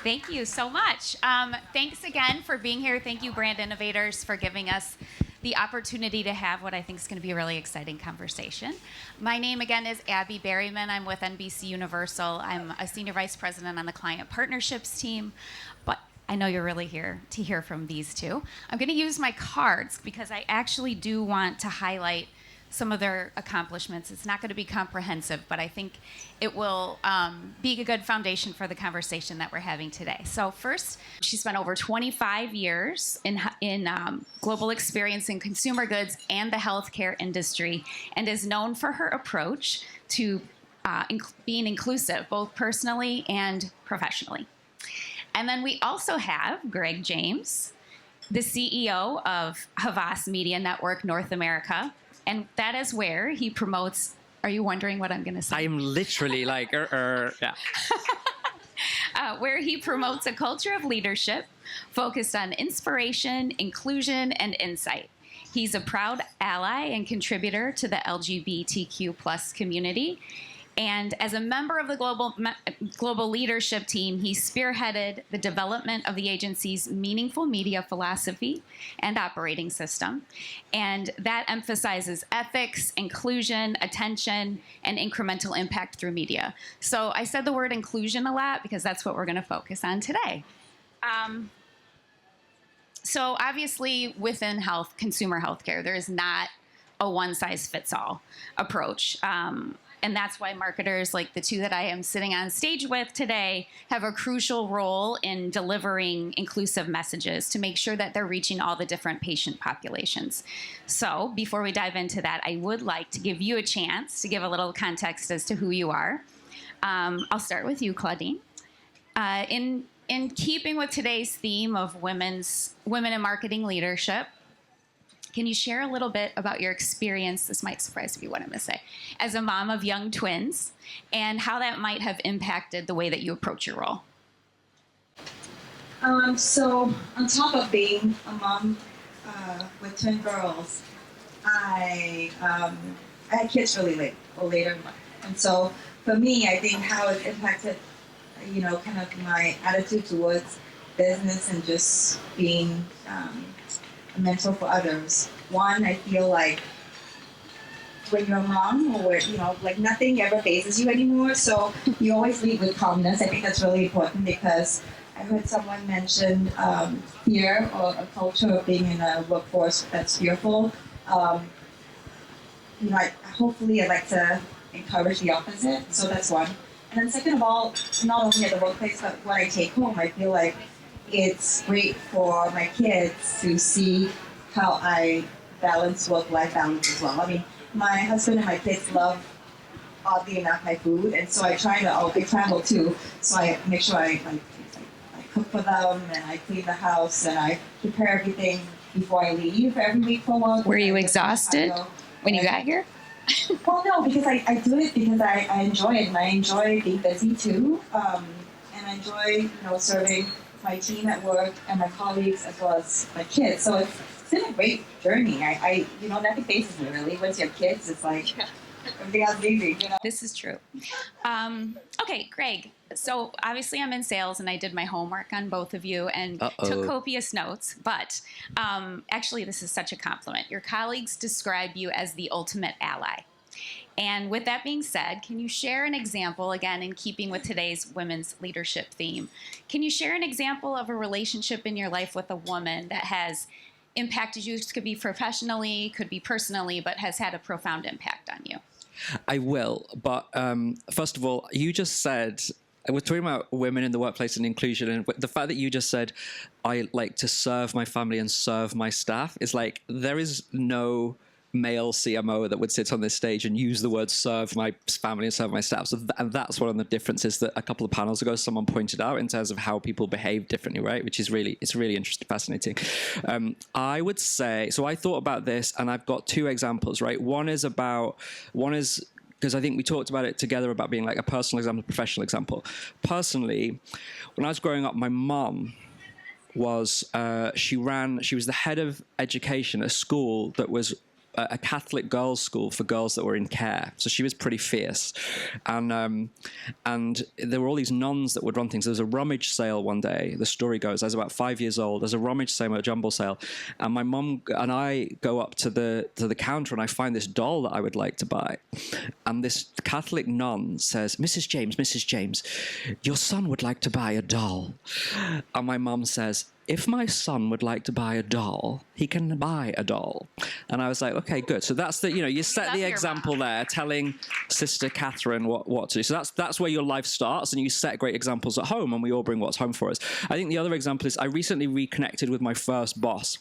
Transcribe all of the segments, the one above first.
Thank you so much. Thanks again for being here. Thank you, Brand Innovators, for giving us the opportunity to have what I think is going to be a really exciting conversation. My name again is Abbey Berryman. I'm with NBCUniversal. I'm a senior vice president on the client partnerships team, but I know you're really here to hear from these two. I'm going to use my cards because I actually do want to highlight some of their accomplishments. It's not going to be comprehensive, but I think it will be a good foundation for the conversation that we're having today. So first, she spent over 25 years in global experience in consumer goods and the healthcare industry, and is known for her approach to being inclusive, both personally and professionally. And then we also have Greg James, the CEO of Havas Media Network North America. And that is where he promotes. Are you wondering what I'm going to say? I'm literally like, yeah. Where he promotes a culture of leadership focused on inspiration, inclusion, and insight. He's a proud ally and contributor to the LGBTQ plus community. And as a member of the global leadership team, he spearheaded the development of the agency's meaningful media philosophy and operating system. And that emphasizes ethics, inclusion, attention, and incremental impact through media. So I said the word inclusion a lot because that's what we're going to focus on today. So obviously within consumer healthcare, there is not a one-size-fits-all approach. And that's why marketers like the two that I am sitting on stage with today have a crucial role in delivering inclusive messages to make sure that they're reaching all the different patient populations. So before we dive into that, I would like to give you a chance to give a little context as to who you are. I'll start with you, Claudine. In keeping with today's theme of women in marketing leadership, can you share a little bit about your experience, this might surprise you what I'm going to say, as a mom of young twins, and how that might have impacted the way that you approach your role? So on top of being a mom with twin girls, I had kids really late or later in life. And so for me, I think how it impacted, kind of my attitude towards business and just being mentor for others. One, I feel like when you're a mom, or like nothing ever phases you anymore, so you always lead with calmness. I think that's really important because I heard someone mention fear or a culture of being in a workforce that's fearful. Hopefully I'd like to encourage the opposite, so that's one. And then second of all, not only at the workplace, but when I take home, I feel like it's great for my kids to see how I balance work-life balance as well. I mean, my husband and my kids love, oddly enough, my food, and so I travel too, so I make sure I cook for them, and I clean the house, and I prepare everything before I leave every week for work. Were you exhausted when you got here? Well, no, because I do it because I enjoy it, and I enjoy being busy too, and I enjoy, serving my team at work and my colleagues as well as my kids. So it's been a great journey. I nothing phases me really. Once you have kids, it's like everything else is easy, This is true. Okay, Greg. So obviously I'm in sales and I did my homework on both of you and took copious notes, but actually this is such a compliment. Your colleagues describe you as the ultimate ally. And with that being said, can you share an example, again, in keeping with today's women's leadership theme, can you share an example of a relationship in your life with a woman that has impacted you? This could be professionally, could be personally, but has had a profound impact on you. I will, but first of all, you just said, we're talking about women in the workplace and inclusion, and the fact that you just said, I like to serve my family and serve my staff, is like, there is no male CMO that would sit on this stage and use the word serve my family and serve my staff. So and that's one of the differences that a couple of panels ago someone pointed out in terms of how people behave differently, right? Which is it's really interesting, fascinating. I would say, so I thought about this and I've got two examples, right? One is because I think we talked about it together about being like a personal example, professional example. Personally, when I was growing up, my mum was, she was the head of education at a school that was a Catholic girls' school for girls that were in care. So she was pretty fierce, and there were all these nuns that would run things. There was a rummage sale one day. The story goes, I was about 5 years old. There's a rummage sale, a jumble sale, and my mum and I go up to the counter, and I find this doll that I would like to buy, and this Catholic nun says, Mrs. James, your son would like to buy a doll. And my mum says, if my son would like to buy a doll, he can buy a doll. And I was like, okay, good. So that's you set the example there, telling Sister Catherine what to do. So that's where your life starts, and you set great examples at home, and we all bring what's home for us. I think the other example is I recently reconnected with my first boss.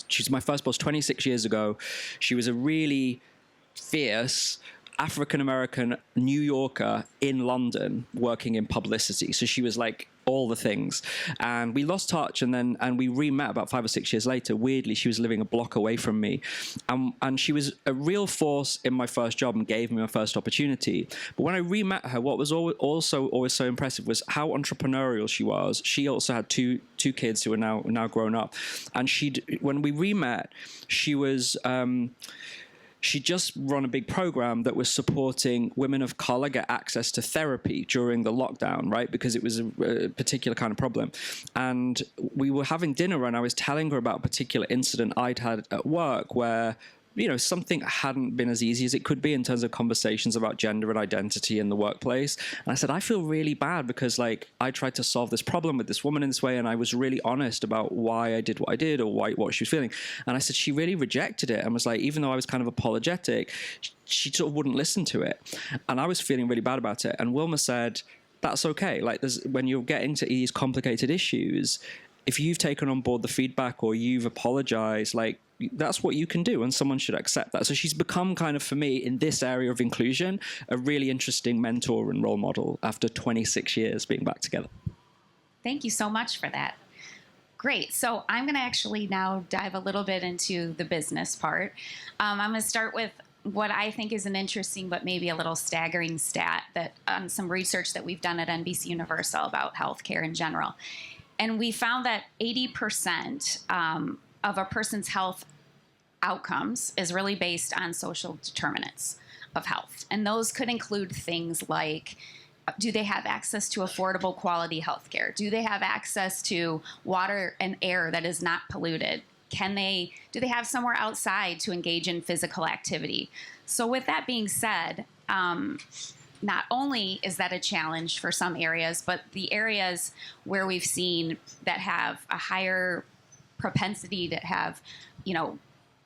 She's my first boss 26 years ago. She was a really fierce African-American New Yorker in London working in publicity. So she was like all the things. And we lost touch, and we re-met about 5 or 6 years later. Weirdly, she was living a block away from me. And she was a real force in my first job and gave me my first opportunity. But when I re-met her, what was also always so impressive was how entrepreneurial she was. She also had two kids who are now grown up. And when we re-met, she was... She just run a big program that was supporting women of color get access to therapy during the lockdown, right? Because it was a particular kind of problem. And we were having dinner, and I was telling her about a particular incident I'd had at work where, something hadn't been as easy as it could be in terms of conversations about gender and identity in the workplace. And I said, I feel really bad because, I tried to solve this problem with this woman in this way, and I was really honest about why I did what I did or what she was feeling. And I said, she really rejected it and was like, even though I was kind of apologetic, she sort of wouldn't listen to it. And I was feeling really bad about it. And Wilma said, that's okay. When you're getting to these complicated issues, if you've taken on board the feedback or you've apologized, that's what you can do, and someone should accept that. So she's become kind of, for me, in this area of inclusion, a really interesting mentor and role model after 26 years being back together. Thank you so much for that. Great. So I'm going to actually now dive a little bit into the business part. I'm going to start with what I think is an interesting but maybe a little staggering stat that some research that we've done at NBCUniversal about healthcare in general. And we found that 80% of a person's health outcomes is really based on social determinants of health. And those could include things like, do they have access to affordable quality health care? Do they have access to water and air that is not polluted? Do they have somewhere outside to engage in physical activity? So with that being said, not only is that a challenge for some areas, but the areas where we've seen that have a higher propensity to have,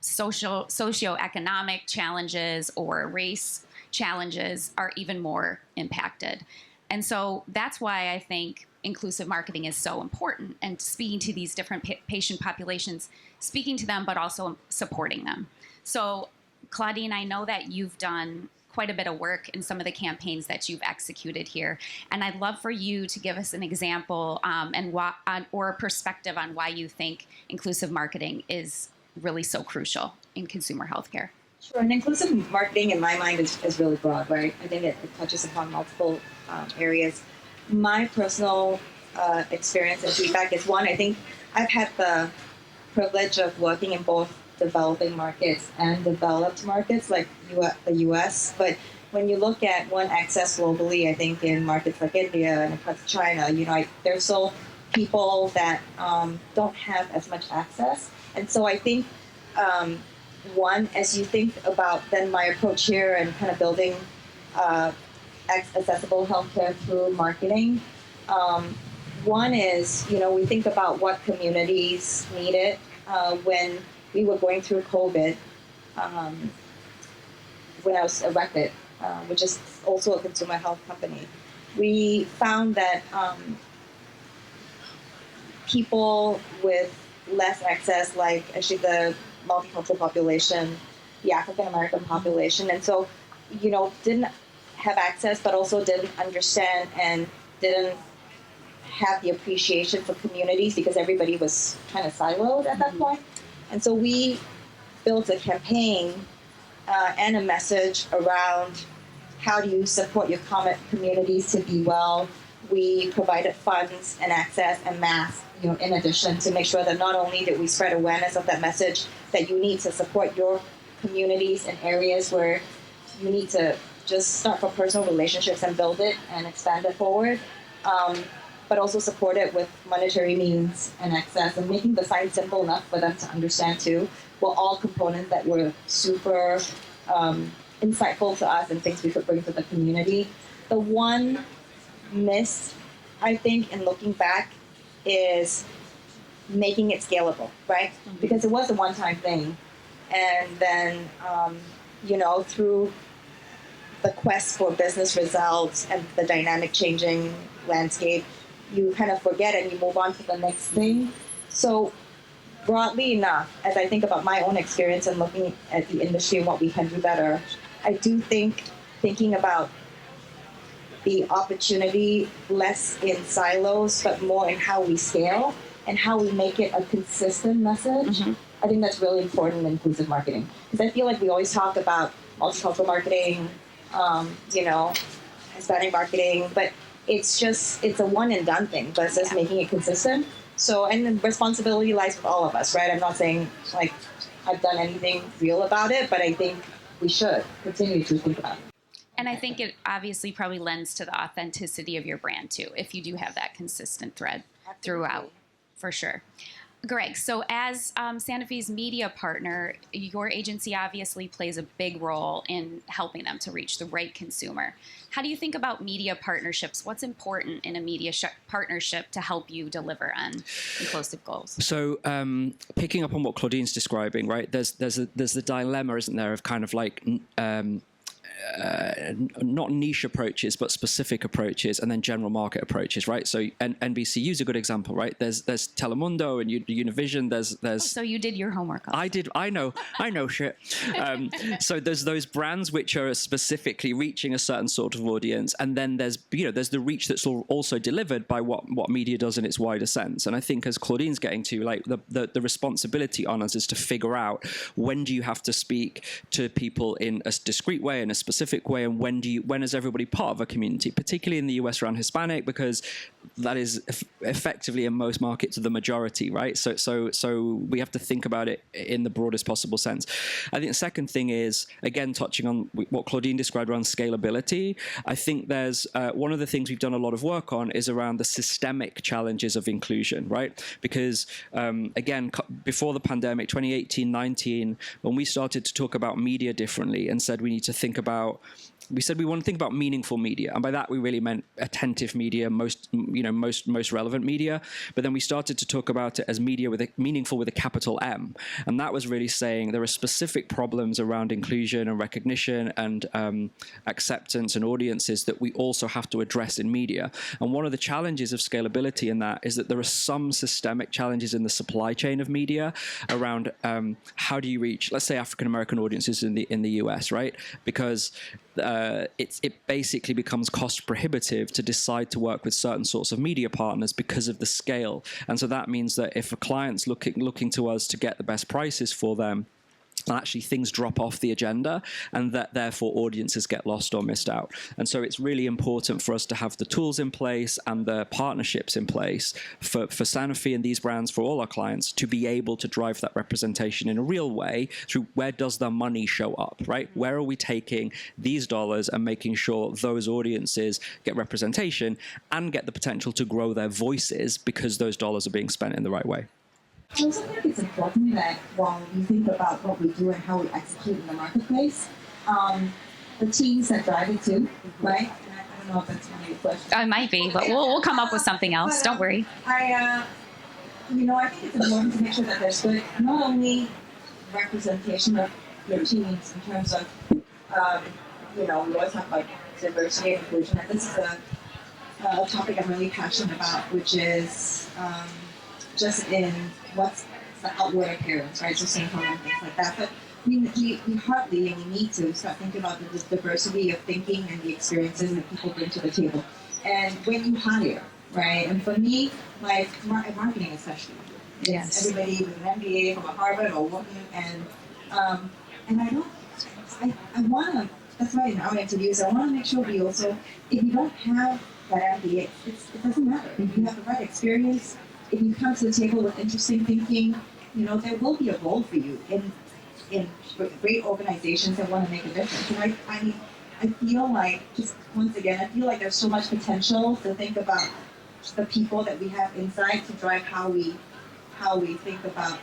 socioeconomic challenges or race challenges are even more impacted. And so that's why I think inclusive marketing is so important, and speaking to these different patient populations, speaking to them, but also supporting them. So Claudine, I know that you've done quite a bit of work in some of the campaigns that you've executed here. And I'd love for you to give us an example or a perspective on why you think inclusive marketing is really so crucial in consumer healthcare. Sure, and inclusive marketing in my mind is really broad, right? I think it touches upon multiple areas. My personal experience and feedback is one, I think I've had the privilege of working in both developing markets and developed markets like the US. But when you look at access globally, I think in markets like India and parts of China, there's still people that don't have as much access. And so I think, one, as you think about then my approach here and kind of building accessible healthcare through marketing, one is, we think about what communities need it when we were going through COVID when I was at Reckitt, which is also a consumer health company. We found that people with less access, like actually the multicultural population, the African American population, and so, didn't have access, but also didn't understand and didn't have the appreciation for communities because everybody was kind of siloed at that point. And so we built a campaign and a message around how do you support your communities to be well. We provided funds and access and masks, in addition to make sure that not only did we spread awareness of that message that you need to support your communities and areas where you need to just start from personal relationships and build it and expand it forward, but also support it with monetary means and access, and making the science simple enough for them to understand too, were all components that were super insightful to us and things we could bring to the community. The one miss, I think, in looking back, is making it scalable, right? Mm-hmm. Because it was a one-time thing. And then, through the quest for business results and the dynamic changing landscape, you kind of forget and you move on to the next thing. So broadly enough, as I think about my own experience and looking at the industry and what we can do better, I do think thinking about the opportunity less in silos, but more in how we scale and how we make it a consistent message. Mm-hmm. I think that's really important in inclusive marketing. Because I feel like we always talk about multicultural marketing, Hispanic marketing, but it's a one and done thing versus making it consistent. So, and the responsibility lies with all of us, right? I'm not saying like I've done anything real about it, but I think we should continue to think about it. And I think it obviously probably lends to the authenticity of your brand too, if you do have that consistent thread throughout, for sure. Greg, so as Sanofi's media partner, your agency obviously plays a big role in helping them to reach the right consumer. How do you think about media partnerships? What's important in a media partnership to help you deliver on inclusive goals? So picking up on what Claudine's describing, right, there's the dilemma, isn't there, of kind of like not niche approaches, but specific approaches, and then general market approaches, right? So NBCU is a good example, right? There's Telemundo and Univision. There's. So you did your homework. Also. I did. I know shit. So there's those brands which are specifically reaching a certain sort of audience, and then there's the reach that's also delivered by what media does in its wider sense. And I think, as Claudine's getting to, like the responsibility on us is to figure out when do you have to speak to people in a discrete way, in a specific way, and when is everybody part of a community, particularly in the US around Hispanic, because that is effectively in most markets the majority, right? So we have to think about it in the broadest possible sense. I think the second thing is, again, touching on what Claudine described around scalability. I think there's one of the things we've done a lot of work on is around the systemic challenges of inclusion, right? Because again, before the pandemic, 2018-19, when we started to talk about media differently and said we need to think about, we said we want to think about meaningful media, and by that we really meant attentive media, most relevant media. But then we started to talk about it as media meaningful with a capital M, and that was really saying there are specific problems around inclusion and recognition and acceptance and audiences that we also have to address in media. And one of the challenges of scalability in that is that there are some systemic challenges in the supply chain of media around how do you reach, let's say, African American audiences in the US, right? Because it basically becomes cost prohibitive to decide to work with certain sorts of media partners because of the scale. And so that means that if a client's looking to us to get the best prices for them, actually things drop off the agenda, and that therefore audiences get lost or missed out. And so it's really important for us to have the tools in place and the partnerships in place for Sanofi and these brands, for all our clients, to be able to drive that representation in a real way through where does the money show up, right? Where are we taking these dollars and making sure those audiences get representation and get the potential to grow their voices because those dollars are being spent in the right way. I also think it's important that while we think about what we do and how we execute in the marketplace, the teams that drive it too, right? And I don't know if that's one of your questions. It might be, but we'll come up with something else. Don't worry. I think it's important to make sure that there's good, not only representation of your teams in terms of, we always talk about diversity and inclusion, and this is a topic I'm really passionate about, which is just in what's the outward appearance, right? So same home and things like that. But we hardly and we need to start thinking about the diversity of thinking and the experiences that people bring to the table. And when you hire, right? And for me, like marketing especially, it's everybody with an MBA from a Harvard or Wharton, and I want to. That's why in our interviews, I want to make sure we also, if you don't have that MBA, it doesn't matter. If you have the right experience, if you come to the table with interesting thinking, there will be a role for you. And in great organizations that want to make a difference. And I feel like, just once again, I feel like there's so much potential to think about the people that we have inside to drive how we think about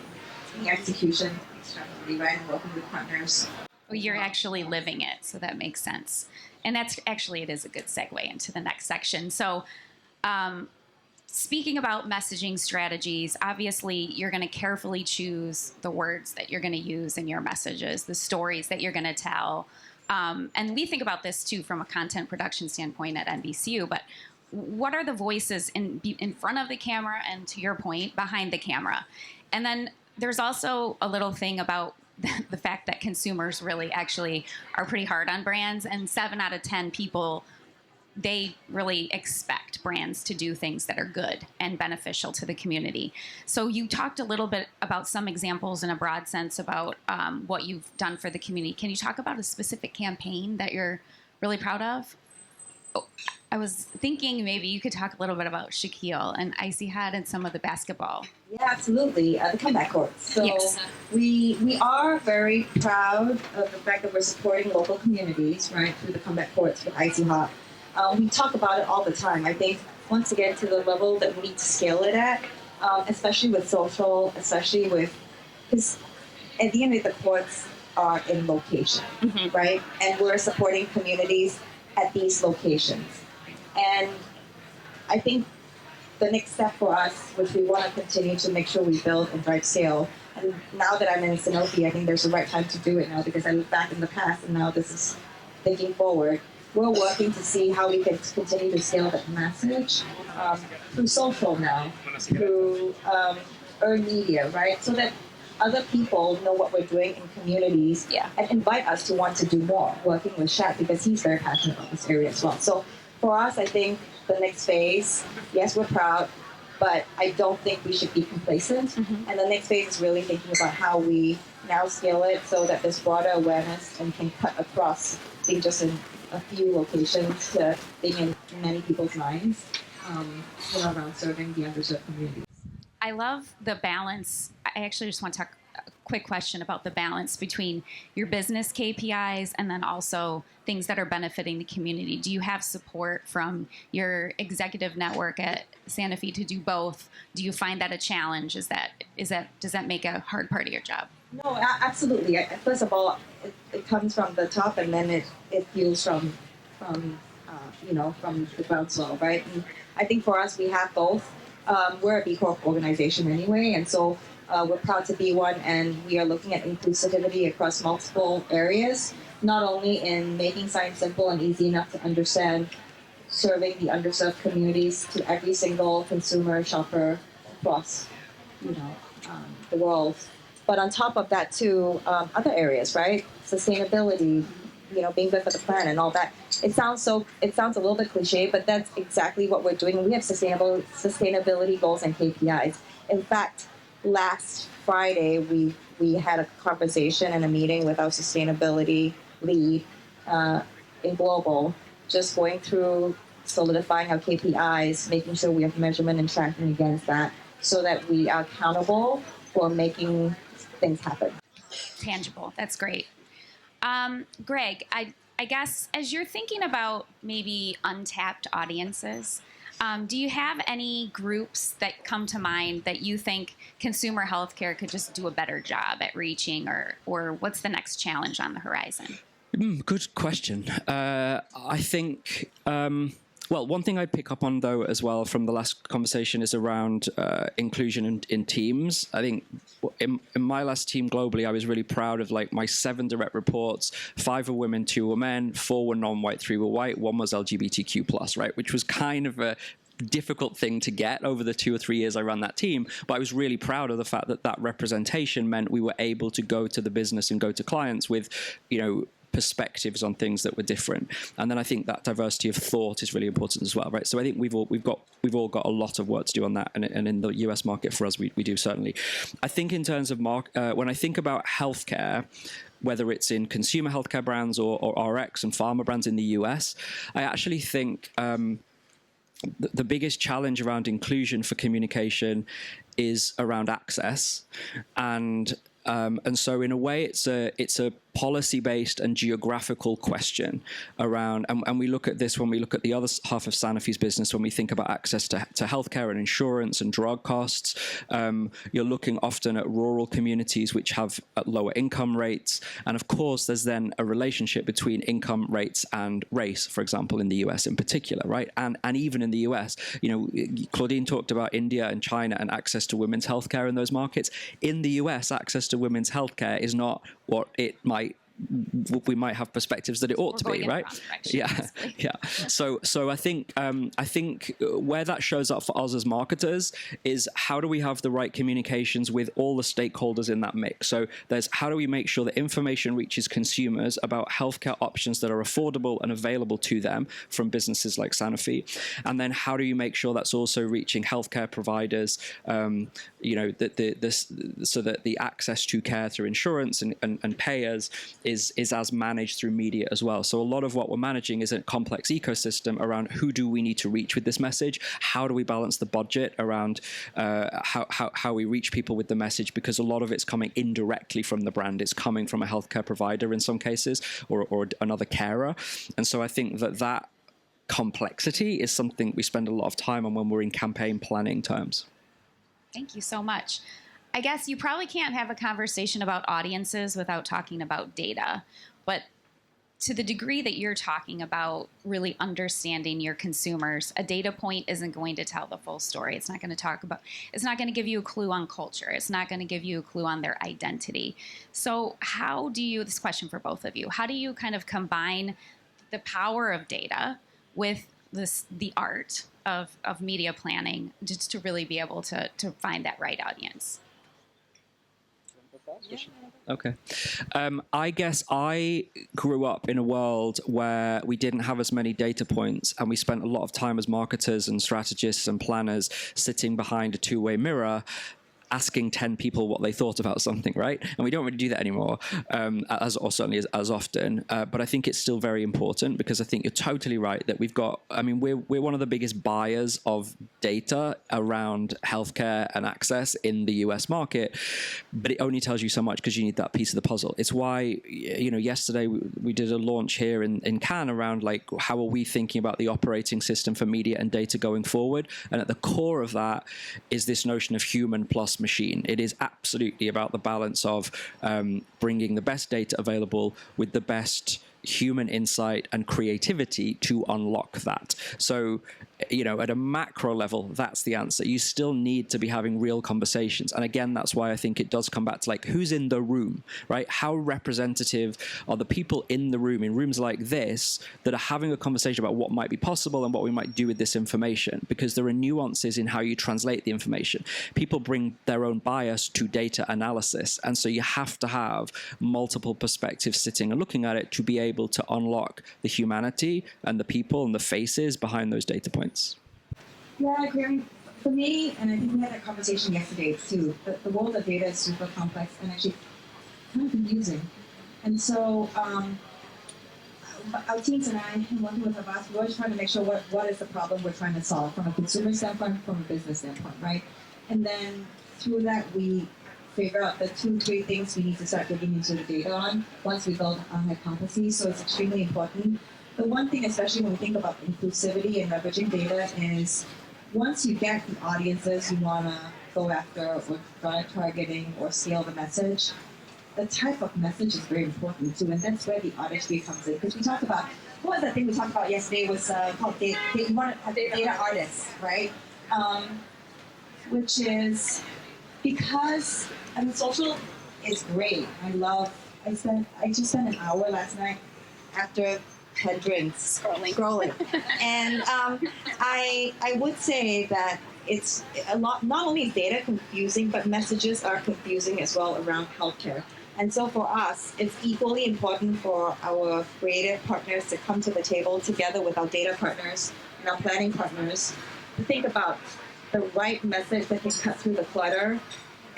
the execution externally, right, and working with partners. Well, you're actually living it, so that makes sense. And that's actually, it is a good segue into the next section. So, speaking about messaging strategies, obviously you're going to carefully choose the words that you're going to use in your messages, the stories that you're going to tell. And we think about this too from a content production standpoint at NBCU, but what are the voices in front of the camera and, to your point, behind the camera? And then there's also a little thing about the fact that consumers really actually are pretty hard on brands, and 7 out of 10 people, they really expect brands to do things that are good and beneficial to the community. So you talked a little bit about some examples in a broad sense about what you've done for the community. Can you talk about a specific campaign that you're really proud of? Oh, I was thinking maybe you could talk a little bit about Shaquille and Icy Hot and some of the basketball. Yeah, absolutely. The comeback courts. So Yes. we are very proud of the fact that we're supporting local communities, right, through the comeback courts with Icy Hot. We talk about it all the time. I think, once again, to the level that we need to scale it at, especially with social, especially with, because at the end of the courts are in location, right? And we're supporting communities at these locations. And I think the next step for us, which we want to continue to make sure we build and drive scale, and now that I'm in Sanofi, I think there's the right time to do it now, because I look back in the past and now this is thinking forward. We're working to see how we can continue to scale that message through social now, through earned media, right? So that other people know what we're doing in communities and invite us to want to do more, working with Shaq, because he's very passionate about this area as well. So for us, I think the next phase, yes, we're proud, but I don't think we should be complacent. And the next phase is really thinking about how we now scale it so that there's broader awareness and can cut across, being just in a few locations to being in many people's minds, around serving the underserved communities. I love the balance. I actually just want to talk a quick question about the balance between your business KPIs and then also things that are benefiting the community. Do you have support from your executive network at Sanofi to do both? Do you find that a challenge? Does that make a hard part of your job? No, absolutely. First of all, it comes from the top, and then it fuels from the groundswell, right? And I think for us, we have both. We're a B Corp organization anyway, and so we're proud to be one, and we are looking at inclusivity across multiple areas, not only in making science simple and easy enough to understand, serving the underserved communities to every single consumer, shopper across, the world. But on top of that, too, other areas, right? Sustainability, being good for the planet and all that. It sounds a little bit cliche, but that's exactly what we're doing. We have sustainability goals and KPIs. In fact, last Friday, we had a conversation and a meeting with our sustainability lead in global, just going through solidifying our KPIs, making sure we have measurement and tracking against that, so that we are accountable for making things happen. Tangible. That's great. Greg, I guess as you're thinking about maybe untapped audiences, do you have any groups that come to mind that you think consumer healthcare could just do a better job at reaching, or what's the next challenge on the horizon? Good question. I think, one thing I pick up on, though, as well from the last conversation is around inclusion in teams. I think in my last team globally, I was really proud of my 7 direct reports. 5 were women, 2 were men, 4 were non-white, 3 were white, 1 was LGBTQ+, right? Which was kind of a difficult thing to get over the 2 or 3 years I ran that team, but I was really proud of the fact that representation meant we were able to go to the business and go to clients with, perspectives on things that were different. And then I think that diversity of thought is really important as well, right? So I think we've all got a lot of work to do on that, and in the US market for us, we do certainly. I think in terms of when I think about healthcare, whether it's in consumer healthcare brands or RX and pharma brands in the US, I actually think the biggest challenge around inclusion for communication is around access. And And so in a way, it's a policy-based and geographical question around, and we look at this when we look at the other half of Sanofi's business, when we think about access to healthcare and insurance and drug costs. You're looking often at rural communities which have lower income rates. And of course, there's then a relationship between income rates and race, for example, in the US in particular, right? And even in the US, Claudine talked about India and China and access to women's healthcare in those markets. In the US, access to women's healthcare is not what we might have perspectives that it ought to be, right? Yeah. So I think where that shows up for us as marketers is how do we have the right communications with all the stakeholders in that mix? So there's how do we make sure that information reaches consumers about healthcare options that are affordable and available to them from businesses like Sanofi, and then how do you make sure that's also reaching healthcare providers, so that the access to care through insurance and payers is as managed through media as well. So a lot of what we're managing is a complex ecosystem around who do we need to reach with this message? How do we balance the budget around how we reach people with the message? Because a lot of it's coming indirectly from the brand. It's coming from a healthcare provider in some cases or another carer. And so I think that complexity is something we spend a lot of time on when we're in campaign planning terms. Thank you so much. I guess you probably can't have a conversation about audiences without talking about data. But to the degree that you're talking about really understanding your consumers, a data point isn't going to tell the full story. It's not going to give you a clue on culture. It's not going to give you a clue on their identity. So this question for both of you, how do you kind of combine the power of data with the art of media planning just to really be able to find that right audience? Okay. I guess I grew up in a world where we didn't have as many data points, and we spent a lot of time as marketers and strategists and planners sitting behind a two-way mirror asking 10 people what they thought about something, right? And we don't really do that anymore, certainly as often. But I think it's still very important, because I think you're totally right that we're one of the biggest buyers of data around healthcare and access in the US market, but it only tells you so much because you need that piece of the puzzle. It's why, yesterday we did a launch here in Cannes around how are we thinking about the operating system for media and data going forward? And at the core of that is this notion of human plus machine. It is absolutely about the balance of bringing the best data available with the best human insight and creativity to unlock that. So, at a macro level, that's the answer. You still need to be having real conversations. And again, that's why I think it does come back to who's in the room, right? How representative are the people in the room, in rooms like this, that are having a conversation about what might be possible and what we might do with this information? Because there are nuances in how you translate the information. People bring their own bias to data analysis. And so you have to have multiple perspectives sitting and looking at it to be able to unlock the humanity and the people and the faces behind those data points. Yeah, I agree. For me, and I think we had that conversation yesterday too, the world of data is super complex and actually kind of confusing. And so our teams and I, working with Havas, we're always trying to make sure what is the problem we're trying to solve from a consumer standpoint, from a business standpoint, right? And then through that, we figure out the 2-3 things we need to start digging into the data on once we build our hypotheses. So it's extremely important. The one thing, especially when we think about inclusivity and leveraging data, is once you get the audiences you want to go after or drive targeting or scale the message, the type of message is very important too, and that's where the artistry comes in. Because we talked about, what was that thing we talked about yesterday was called data artists, right? Which is because, social is great. I just spent an hour last night after had drinks scrolling. And I would say that it's a lot, not only is data confusing, but messages are confusing as well around healthcare. And so for us, it's equally important for our creative partners to come to the table together with our data partners and our planning partners to think about the right message that can cut through the clutter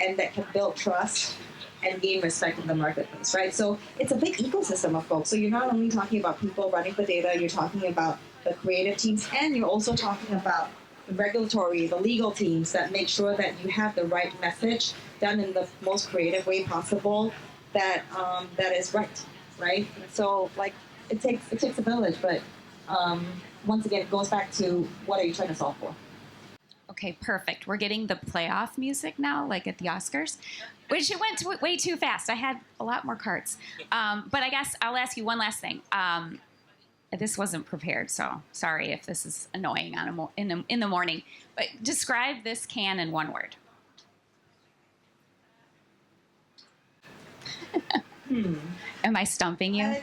and that can build trust and gain respect in the marketplace, right? So it's a big ecosystem of folks. So you're not only talking about people running the data, you're talking about the creative teams, and you're also talking about regulatory, the legal teams that make sure that you have the right message done in the most creative way possible that that is right? So like it takes a village, but once again, it goes back to what are you trying to solve for? Okay, perfect. We're getting the playoff music now, like at the Oscars, which it went way too fast. I had a lot more cards. But I guess I'll ask you one last thing. This wasn't prepared, so sorry if this is annoying on in the morning. But describe this can in one word. Am I stumping you?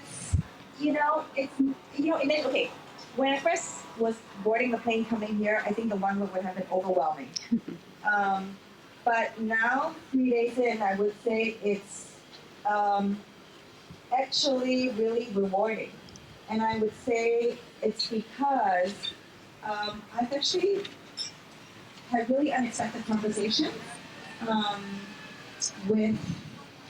Okay. When I first was boarding the plane coming here, I think the one word would have been overwhelming. But now, 3 days in, I would say it's actually really rewarding. And I would say it's because I've actually had really unexpected conversations with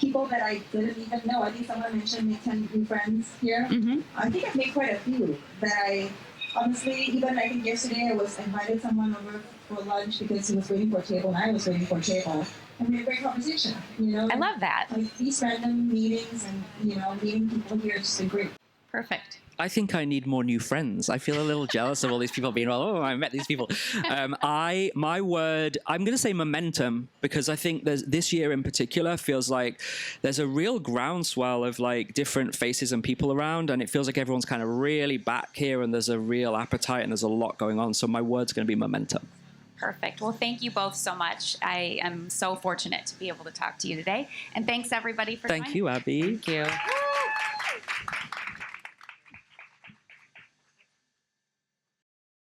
people that I didn't even know. I think someone mentioned make 10 new friends here. Mm-hmm. I think I've made quite a few that I honestly, even I think yesterday I was invited someone over for lunch because he was waiting for a table and I was waiting for a table. And we had a great conversation, I love that. Like these random meetings and, meeting people here is just great. Perfect. I think I need more new friends. I feel a little jealous of all these people being, I met these people. My word, I'm going to say momentum, because I think this year in particular feels like there's a real groundswell of like different faces and people around, and it feels like everyone's kind of really back here and there's a real appetite and there's a lot going on. So my word's going to be momentum. Perfect. Well, thank you both so much. I am so fortunate to be able to talk to you today. And thanks everybody for joining. Thank you, Abbey. Thank you.